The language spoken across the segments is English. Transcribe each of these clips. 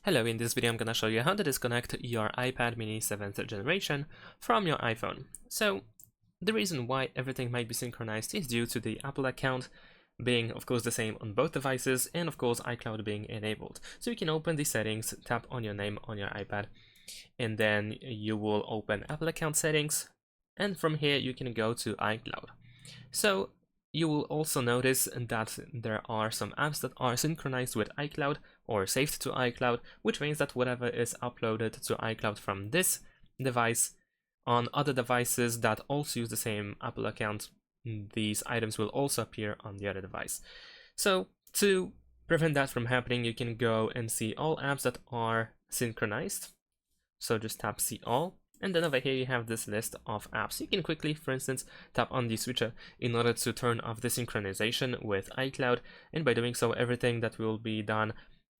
Hello, in this video I'm gonna show you how to disconnect your iPad mini 7th generation from your iPhone. So the reason why everything might be synchronized is due to the Apple account being of course the same on both devices and of course iCloud being enabled. So you can open the settings, tap on your name on your iPad, and then you will open Apple account settings, and from here you can go to iCloud. So you will also notice that there are some apps that are synchronized with iCloud or saved to iCloud, which means that whatever is uploaded to iCloud from this device on other devices that also use the same Apple account, these items will also appear on the other device. So to prevent that from happening, you can go and see all apps that are synchronized. So just tap see all, and then over here you have this list of apps. You can quickly, for instance, tap on the switcher in order to turn off the synchronization with iCloud, and by doing so everything that will be done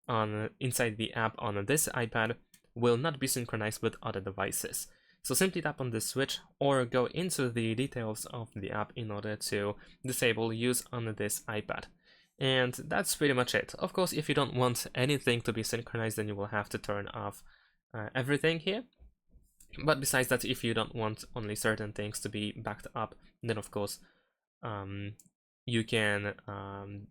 on inside the app on this iPad will not be synchronized with other devices. So simply tap on this switch or go into the details of the app in order to disable use on this iPad. And that's pretty much it. Of course, if you don't want anything to be synchronized, then you will have to turn off everything here. But besides that, if you don't want only certain things to be backed up, then of course you can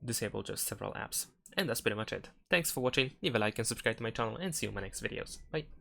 disable just several apps. And that's pretty much it. Thanks for watching, leave a like and subscribe to my channel, and see you in my next videos. Bye!